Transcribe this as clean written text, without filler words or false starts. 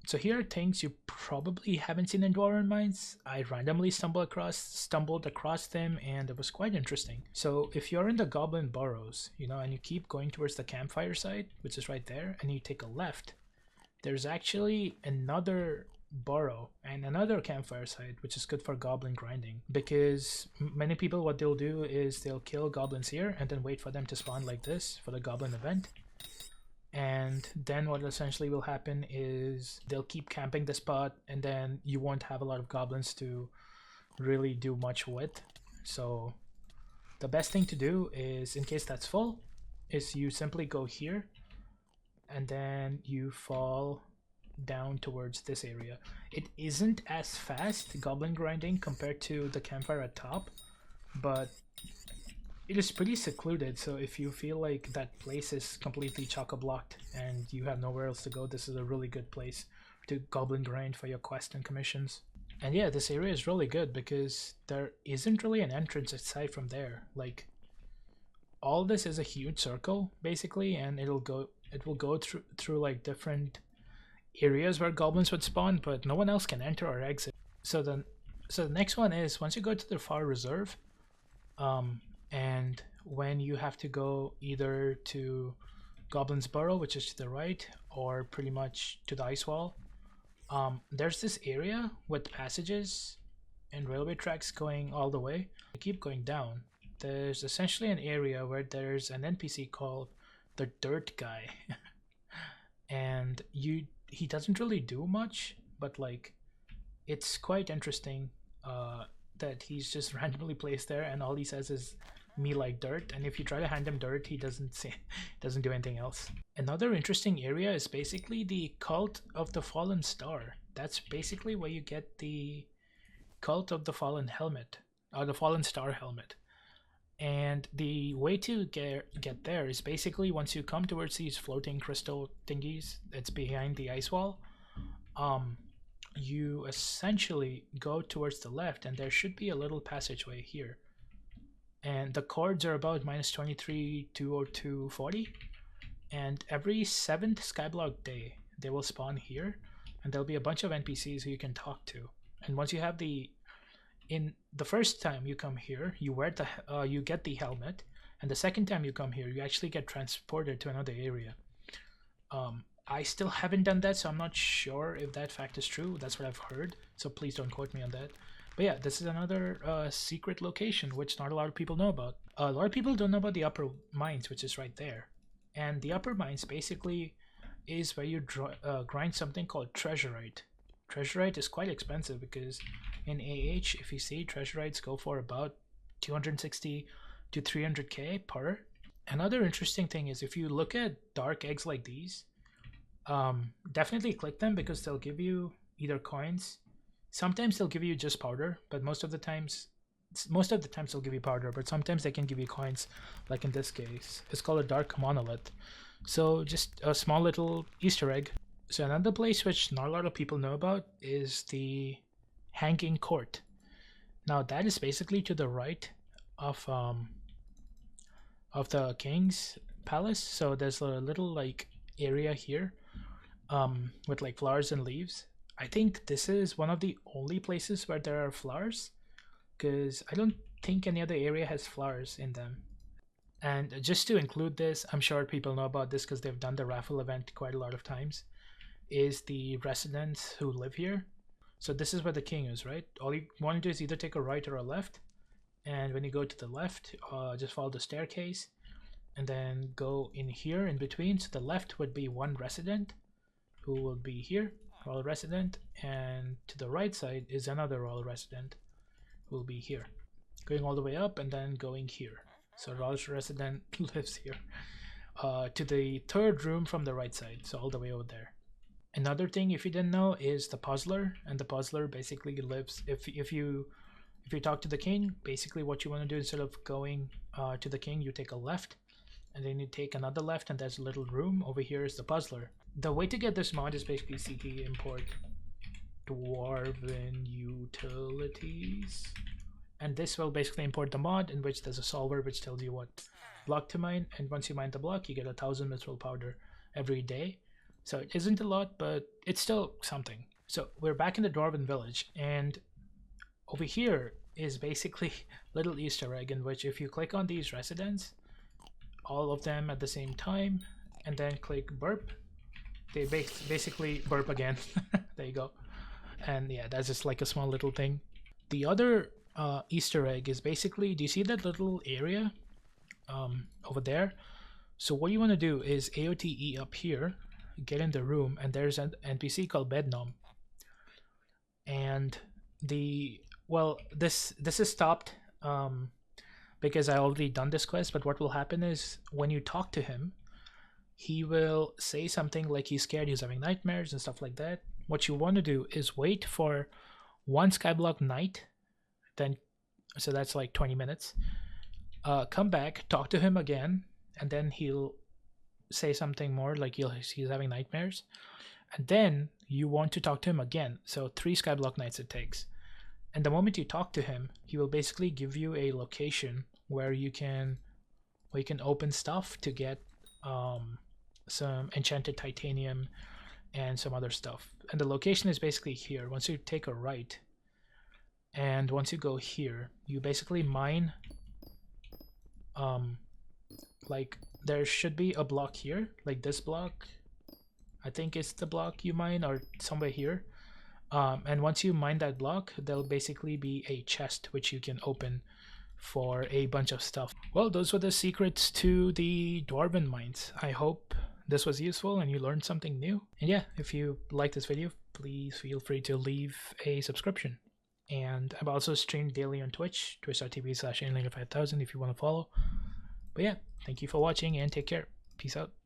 So here are things you probably haven't seen in Dwarven mines. I randomly stumbled across them, and it was quite interesting. So if you're in the Goblin Burrows, and you keep going towards the campfire side, which is right there, and you take a left, there's actually another burrow and another campfire site, which is good for goblin grinding, because many people, what they'll do is they'll kill goblins here and then wait for them to spawn like this for the goblin event. And then what essentially will happen is they'll keep camping the spot, and then you won't have a lot of goblins to really do much with. So the best thing to do is, in case that's full, is you simply go here and then you fall down towards this area. It isn't as fast goblin grinding compared to the campfire at top, but it is pretty secluded, so if you feel like that place is completely chock-a-blocked and you have nowhere else to go, this is a really good place to goblin grind for your quest and commissions. And yeah, this area is really good because there isn't really an entrance aside from there. Like, all this is a huge circle basically, and it will go through like different areas where goblins would spawn, but no one else can enter or exit. So the next one is, once you go to the far reserve, and when you have to go either to Goblin's Burrow, which is to the right, or pretty much to the ice wall, there's this area with passages and railway tracks going all the way. You keep going down. There's essentially an area where there's an NPC called the Dirt Guy. And he doesn't really do much, but like, it's quite interesting that he's just randomly placed there, and all he says is, "Me like dirt," and if you try to hand him dirt, he doesn't do anything else. Another interesting area is basically the Cult of the Fallen Star. That's basically where you get the Cult of the Fallen Helmet, or the Fallen Star helmet. And the way to get there is basically, once you come towards these floating crystal thingies that's behind the ice wall, you essentially go towards the left, and there should be a little passageway here. And the chords are about -23 to 40. And every 7th Skyblock day, they will spawn here, and there'll be a bunch of NPCs who you can talk to. And once you have in the first time you come here, you get the helmet, and the second time you come here, you actually get transported to another area. I still haven't done that, so I'm not sure if that fact is true. That's what I've heard, so please don't quote me on that. But yeah, this is another secret location which not a lot of people know about. A lot of people don't know about the upper mines, which is right there. And the upper mines basically is where you grind something called treasurite. Treasurite is quite expensive because in AH, if you see, treasurites go for about 260 to 300k per. Another interesting thing is, if you look at dark eggs like these, definitely click them, because they'll give you either coins. Sometimes they'll give you just powder, but most of the times they'll give you powder, but sometimes they can give you coins, like in this case. It's called a dark monolith. So just a small little Easter egg. So another place which not a lot of people know about is the Hanging Court. Now that is basically to the right of the king's palace. So there's a little like area here with like flowers and leaves. I think this is one of the only places where there are flowers, because I don't think any other area has flowers in them. And just to include this, I'm sure people know about this because they've done the raffle event quite a lot of times, is the residents who live here. So this is where the king is, right? All you want to do is either take a right or a left, and when you go to the left, just follow the staircase and then go in here in between. So the left would be one resident who will be here, royal resident, and to the right side is another royal resident who will be here, going all the way up and then going here. So royal resident lives here, to the third room from the right side, so all the way over there. Another thing, if you didn't know, is the puzzler. And the puzzler basically lives, if you talk to the king, basically what you want to do, instead of going to the king, you take a left, and then you take another left, and there's a little room over here is the puzzler. The way to get this mod is basically CT import Dwarven utilities, and this will basically import the mod, in which there's a solver which tells you what block to mine, and once you mine the block, you get 1,000 mithril powder every day. So it isn't a lot, but it's still something. So we're back in the Dwarven village, and over here is basically little Easter egg in which if you click on these residents, all of them at the same time, and then click burp, they basically burp again. There you go. And yeah, that's just like a small little thing. The other Easter egg is basically, do you see that little area over there? So what you want to do is AOTE up here, get in the room, and there's an NPC called Bednom. And this is stopped because I already done this quest, but what will happen is when you talk to him, he will say something like he's scared, he's having nightmares and stuff like that. What you want to do is wait for one Skyblock night, then so that's like 20 minutes. Come back, talk to him again, and then he'll say something more like he's having nightmares. And then you want to talk to him again. So 3 Skyblock nights it takes. And the moment you talk to him, he will basically give you a location where you can open stuff to get some enchanted titanium and some other stuff. And the location is basically here. Once you take a right, and once you go here, you basically mine like there should be a block here, like this block. I think it's the block you mine, or somewhere here. And once you mine that block, there'll basically be a chest which you can open for a bunch of stuff. Well, those were the secrets to the Dwarven mines. I hope this was useful and you learned something new. And yeah, if you like this video, please feel free to leave a subscription. And I'm also streamed daily on Twitch, twitch.tv/5000 if you want to follow. But yeah, thank you for watching and take care. Peace out.